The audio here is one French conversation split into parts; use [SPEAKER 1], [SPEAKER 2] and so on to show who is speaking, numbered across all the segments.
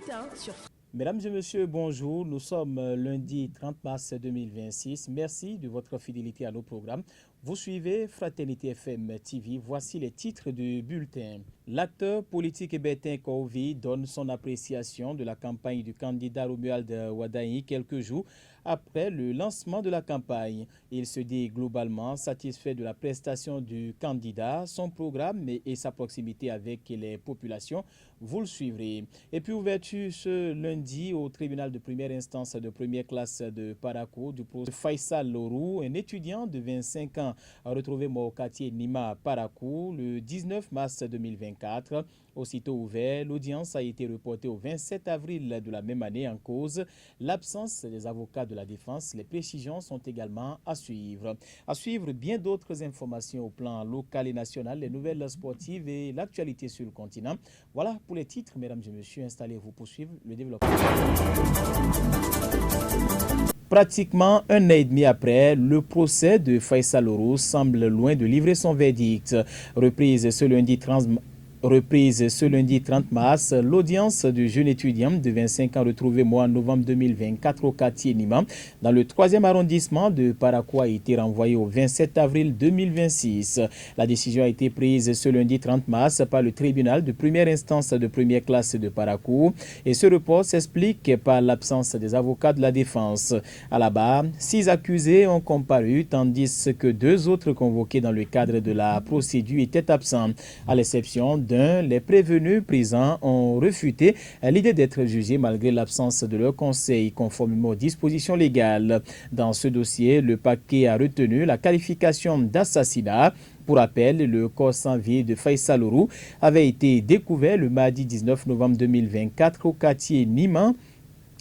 [SPEAKER 1] bulletin sur...
[SPEAKER 2] Mesdames et messieurs, bonjour. Nous sommes lundi 30 mars 2026. Merci de votre fidélité à nos programmes. Vous suivez Fraternité FM TV. Voici les titres du bulletin. L'acteur politique Bertin Kouvi donne son appréciation de la campagne du candidat Romuald Wadahi quelques jours après le lancement de la campagne. Il se dit globalement satisfait de la prestation du candidat, son programme et sa proximité avec les populations. Vous le suivrez. Et puis ouverture ce lundi au tribunal de première instance de première classe de Parakou du procès Faisal Lorou, un étudiant de 25 ans retrouvé mort au quartier Nima Parakou le 19 mars 2024. Aussitôt ouvert, l'audience a été reportée au 27 avril de la même année en cause l'absence des avocats de la défense. Les précisions sont également à suivre. À suivre bien d'autres informations au plan local et national, les nouvelles sportives et l'actualité sur le continent. Voilà pour les titres, mesdames et messieurs. Installez-vous pour suivre le développement. Pratiquement un an et demi après, le procès de Faisal Lorou semble loin de livrer son verdict. Reprise ce lundi 30 mars, l'audience du jeune étudiant de 25 ans retrouvé en novembre 2024 au quartier Nima, dans le 3e arrondissement de Parakou, a été renvoyée au 27 avril 2026. La décision a été prise ce lundi 30 mars par le tribunal de première instance de première classe de Parakou et ce report s'explique par l'absence des avocats de la défense. À la barre, 6 accusés ont comparu tandis que 2 autres convoqués dans le cadre de la procédure étaient absents. À l'exception les prévenus présents ont refuté l'idée d'être jugés malgré l'absence de leur conseil conformément aux dispositions légales. Dans ce dossier, le parquet a retenu la qualification d'assassinat. Pour rappel, le corps sans vie de Faisal Lorou avait été découvert le mardi 19 novembre 2024 au quartier Nima,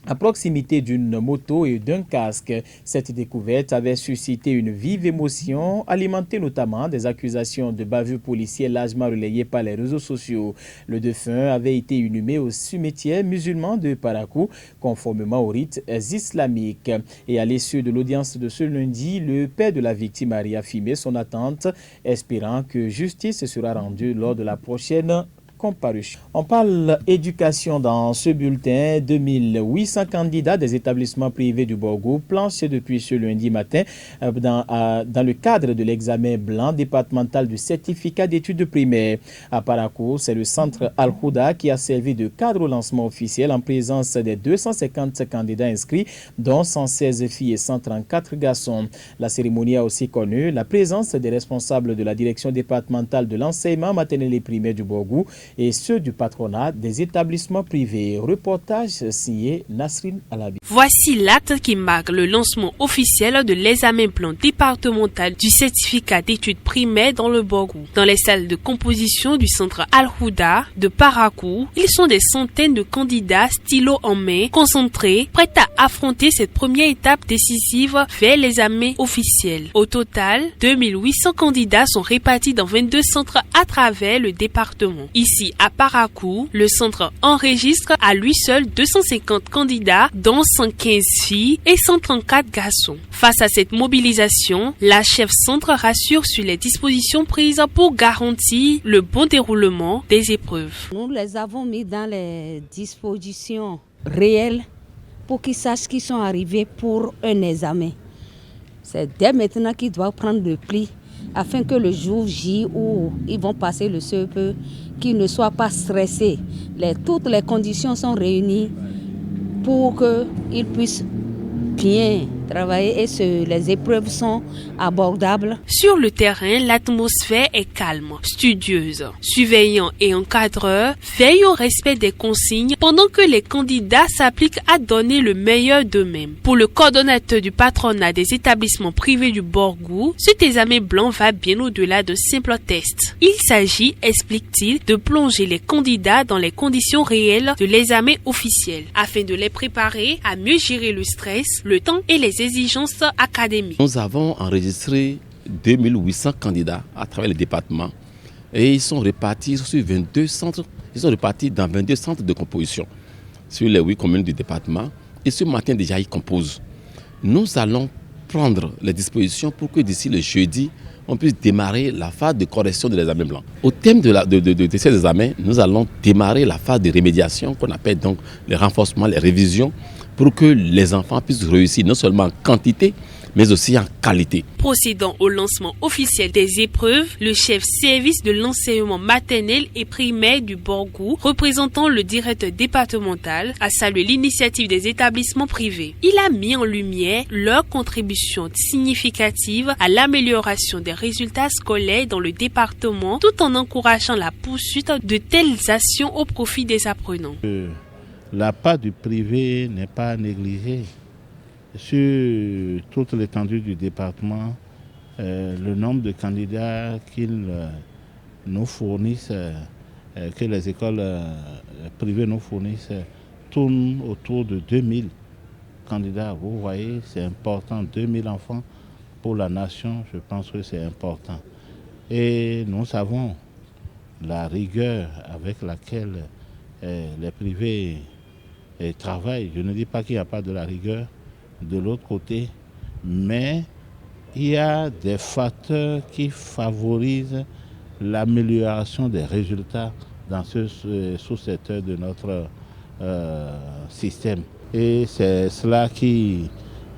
[SPEAKER 2] à proximité d'une moto et d'un casque. Cette découverte avait suscité une vive émotion, alimentée notamment des accusations de bavure policière largement relayées par les réseaux sociaux. Le défunt avait été inhumé au cimetière musulman de Parakou, conformément aux rites islamiques. Et à l'issue de l'audience de ce lundi, le père de la victime a réaffirmé son attente, espérant que justice sera rendue lors de la prochaine comparution. On parle éducation dans ce bulletin. 2800 candidats des établissements privés du Borgou planchent depuis ce lundi matin dans le cadre de l'examen blanc départemental du certificat d'études primaires. À Parakou, c'est le centre Al-Houda qui a servi de cadre au lancement officiel en présence des 250 candidats inscrits, dont 116 filles et 134 garçons. La cérémonie a aussi connu la présence des responsables de la direction départementale de l'enseignement maternel et primaire du Borgou et ceux du patronat des établissements privés. Reportage signé Nasrin Alabi.
[SPEAKER 3] Voici l'acte qui marque le lancement officiel de l'examen plan départemental du certificat d'études primaires dans le Borgou. Dans les salles de composition du centre Al-Houda de Parakou, ils sont des centaines de candidats stylo en main, concentrés, prêts à affronter cette première étape décisive vers l'examen officiel. Au total, 2800 candidats sont répartis dans 22 centres à travers le département. Ici, à Parakou, le centre enregistre à lui seul 250 candidats, dont 115 filles et 134 garçons. Face à cette mobilisation, la chef centre rassure sur les dispositions prises pour garantir le bon déroulement des épreuves.
[SPEAKER 4] Nous les avons mis dans les dispositions réelles pour qu'ils sachent qu'ils sont arrivés pour un examen. C'est dès maintenant qu'ils doivent prendre le pli afin que le jour J où ils vont passer le CEP, qu'ils ne soient pas stressés. Toutes les conditions sont réunies pour qu'ils puissent bien travailler et les épreuves sont abordables.
[SPEAKER 3] Sur le terrain, l'atmosphère est calme, studieuse. Surveillants et encadreurs veillent au respect des consignes pendant que les candidats s'appliquent à donner le meilleur d'eux-mêmes. Pour le coordonnateur du patronat des établissements privés du Borgou, cet examen blanc va bien au-delà de simples tests. Il s'agit, explique-t-il, de plonger les candidats dans les conditions réelles de l'examen officiel, afin de les préparer à mieux gérer le stress, le temps et les exigences académiques.
[SPEAKER 5] Nous avons enregistré 2800 candidats à travers le département et ils sont répartis sur 22 centres. Ils sont répartis dans 22 centres de composition sur les 8 communes du département et ce matin déjà ils composent. Nous allons prendre les dispositions pour que d'ici le jeudi, on puisse démarrer la phase de correction de l'examen blanc. Au thème de ces examens, nous allons démarrer la phase de rémédiation qu'on appelle donc le renforcement, les révisions, pour que les enfants puissent réussir non seulement en quantité, mais aussi en qualité.
[SPEAKER 3] Procédant au lancement officiel des épreuves, le chef service de l'enseignement maternel et primaire du Borgou, représentant le directeur départemental, a salué l'initiative des établissements privés. Il a mis en lumière leur contribution significative à l'amélioration des résultats scolaires dans le département, tout en encourageant la poursuite de telles actions au profit des apprenants.
[SPEAKER 1] La part du privé n'est pas négligée. Sur toute l'étendue du département, le nombre de candidats qu'ils nous fournissent, que les écoles privées nous fournissent, tourne autour de 2000 candidats. Vous voyez, c'est important, 2000 enfants pour la nation, je pense que c'est important. Et nous savons la rigueur avec laquelle les privés travaillent. Je ne dis pas qu'il n'y a pas de la rigueur de l'autre côté, mais il y a des facteurs qui favorisent l'amélioration des résultats dans ce sous-secteur de notre système. Et c'est cela qui,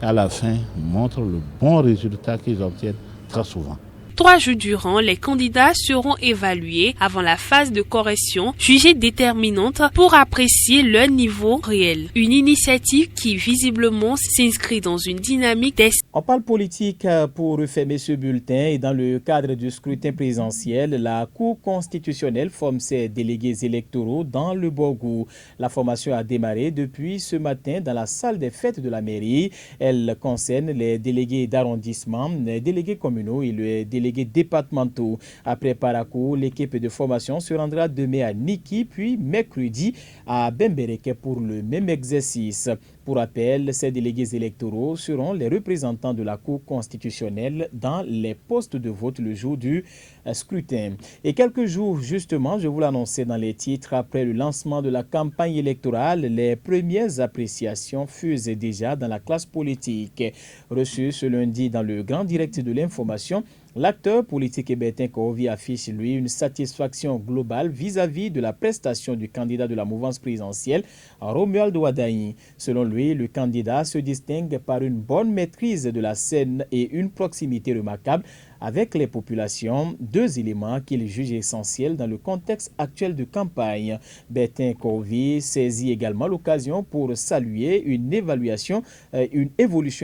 [SPEAKER 1] à la fin, montre le bon résultat qu'ils obtiennent très souvent.
[SPEAKER 3] 3 jours durant, les candidats seront évalués avant la phase de correction, jugée déterminante pour apprécier leur niveau réel. Une initiative qui visiblement s'inscrit dans une dynamique
[SPEAKER 2] On parle politique pour refermer ce bulletin et dans le cadre du scrutin présidentiel, la Cour constitutionnelle forme ses délégués électoraux dans le Borgou. La formation a démarré depuis ce matin dans la salle des fêtes de la mairie. Elle concerne les délégués d'arrondissement, les délégués communaux et les délégués départementaux. Après Parakou, l'équipe de formation se rendra demain à Niki, puis mercredi à Bembereke pour le même exercice. Pour rappel, ces délégués électoraux seront les représentants de la Cour constitutionnelle dans les postes de vote le jour du scrutin. Et quelques jours, justement, je vous l'annonçais dans les titres, après le lancement de la campagne électorale, les premières appréciations faisaient déjà dans la classe politique. Reçu ce lundi dans le grand direct de l'information, l'acteur politique Bertin Korovi affiche, lui, une satisfaction globale vis-à-vis de la prestation du candidat de la mouvance présidentielle, Romuald Wadaï. Selon lui, le candidat se distingue par une bonne maîtrise de la scène et une proximité remarquable avec les populations, 2 éléments qu'il juge essentiels dans le contexte actuel de campagne. Bertin Korovi saisit également l'occasion pour saluer une évolution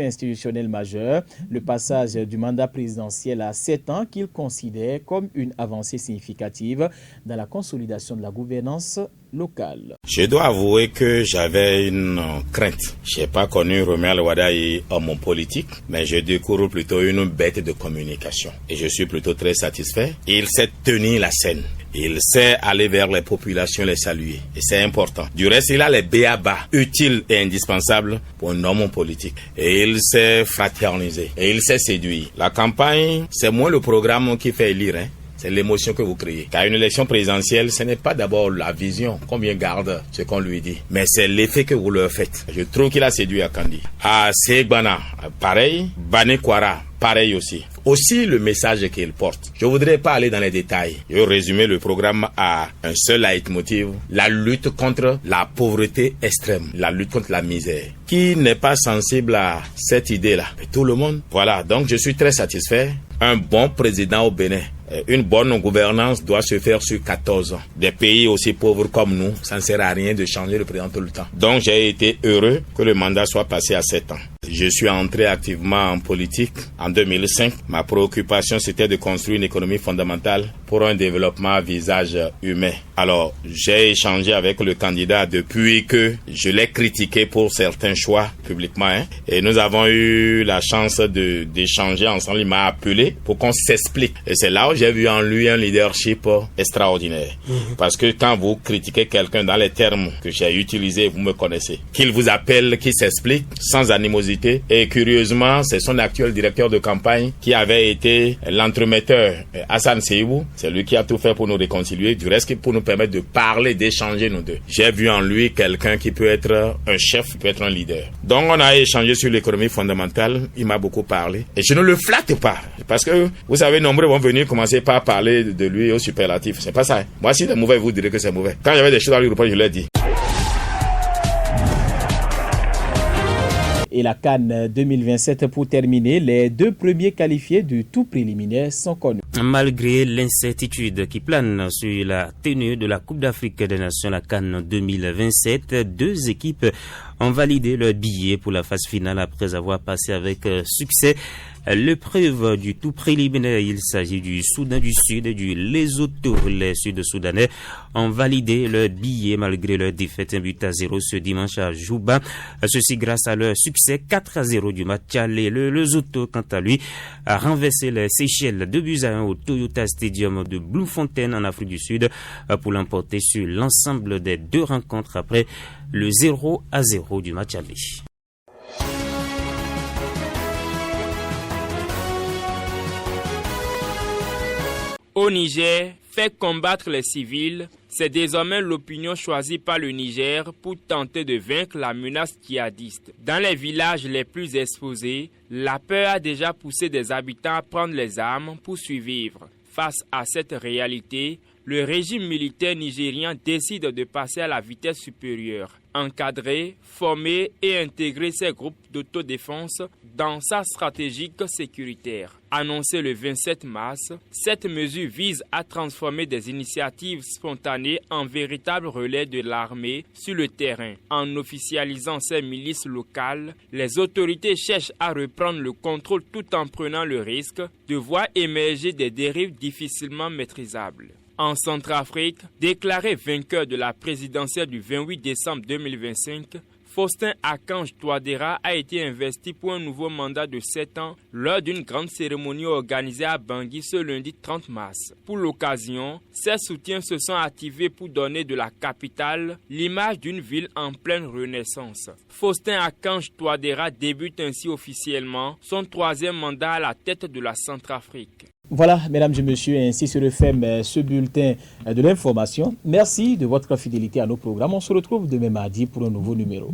[SPEAKER 2] institutionnelle majeure, le passage du mandat présidentiel à 7 ans qu'il considère comme une avancée significative dans la consolidation de la gouvernance locale.
[SPEAKER 6] Je dois avouer que j'avais une crainte. Je n'ai pas connu Romuald Wadaï homme politique, mais je découvre plutôt une bête de communication. Et je suis plutôt très satisfait. Il sait tenir la scène. Il sait aller vers les populations, les saluer. Et c'est important. Du reste, il a les b.a.-ba utiles et indispensables pour un homme politique. Et il sait fraterniser. Et il sait séduire. La campagne, c'est moins le programme qui fait élire, C'est l'émotion que vous créez. Car une élection présidentielle, ce n'est pas d'abord la vision, combien garde ce qu'on lui dit, mais c'est l'effet que vous leur faites. Je trouve qu'il a séduit Akandi. À Segbana, pareil. Bane Kwara, pareil aussi. Aussi le message qu'il porte. Je voudrais pas aller dans les détails. Je vais résumer le programme à un seul leitmotiv. La lutte contre la pauvreté extrême. La lutte contre la misère. Qui n'est pas sensible à cette idée-là? Mais tout le monde. Voilà. Donc je suis très satisfait. Un bon président au Bénin. Une bonne gouvernance doit se faire sur 14 ans. Des pays aussi pauvres comme nous, ça ne sert à rien de changer le président tout le temps. Donc j'ai été heureux que le mandat soit passé à 7 ans. Je suis entré activement en politique en 2005. Ma préoccupation, c'était de construire une économie fondamentale pour un développement à visage humain. Alors, j'ai échangé avec le candidat depuis que je l'ai critiqué pour certains choix publiquement. Et nous avons eu la chance d'échanger ensemble. Il m'a appelé pour qu'on s'explique. Et c'est là où j'ai vu en lui un leadership extraordinaire. Parce que quand vous critiquez quelqu'un dans les termes que j'ai utilisés, vous me connaissez. Qu'il vous appelle, qu'il s'explique, sans animosité, difficultés. Et curieusement, c'est son actuel directeur de campagne qui avait été l'entremetteur, Hassan Seibou. C'est lui qui a tout fait pour nous réconcilier, du reste pour nous permettre de parler, d'échanger nous deux. J'ai vu en lui quelqu'un qui peut être un chef, qui peut être un leader. Donc on a échangé sur l'économie fondamentale, il m'a beaucoup parlé. Et je ne le flatte pas, parce que vous savez, nombreux vont venir commencer par parler de lui au superlatif. C'est pas ça. Moi, si c'est mauvais, vous direz que c'est mauvais. Quand il y avait des choses à lui reprendre, je l'ai dit.
[SPEAKER 2] Et la CAN 2027 pour terminer, les 2 premiers qualifiés du tout préliminaire sont connus.
[SPEAKER 7] Malgré l'incertitude qui plane sur la tenue de la Coupe d'Afrique des Nations, la CAN 2027, 2 équipes ont validé leur billet pour la phase finale après avoir passé avec succès l'épreuve du tout préliminaire. Il s'agit du Soudan du Sud et du Lesotho. Les Sud-Soudanais ont validé leur billet malgré leur défaite 1-0 ce dimanche à Juba. Ceci grâce à leur succès 4-0 du match aller. Le Lesotho, quant à lui, a renversé les Seychelles 2-1 au Toyota Stadium de Bloemfontein en Afrique du Sud pour l'emporter sur l'ensemble des 2 rencontres après le 0-0 du match aller.
[SPEAKER 8] Au Niger, faire combattre les civils, c'est désormais l'opinion choisie par le Niger pour tenter de vaincre la menace djihadiste. Dans les villages les plus exposés, la peur a déjà poussé des habitants à prendre les armes pour survivre. Face à cette réalité, le régime militaire nigérien décide de passer à la vitesse supérieure, encadrer, former et intégrer ces groupes d'autodéfense dans sa stratégie sécuritaire. Annoncée le 27 mars, cette mesure vise à transformer des initiatives spontanées en véritables relais de l'armée sur le terrain. En officialisant ces milices locales, les autorités cherchent à reprendre le contrôle tout en prenant le risque de voir émerger des dérives difficilement maîtrisables. En Centrafrique, déclaré vainqueur de la présidentielle du 28 décembre 2025, Faustin Archange Touadéra a été investi pour un nouveau mandat de 7 ans lors d'une grande cérémonie organisée à Bangui ce lundi 30 mars. Pour l'occasion, ses soutiens se sont activés pour donner de la capitale l'image d'une ville en pleine renaissance. Faustin Archange Touadéra débute ainsi officiellement son 3e mandat à la tête de la Centrafrique.
[SPEAKER 2] Voilà, mesdames et messieurs, ainsi se referme ce bulletin de l'information. Merci de votre fidélité à nos programmes. On se retrouve demain mardi pour un nouveau numéro.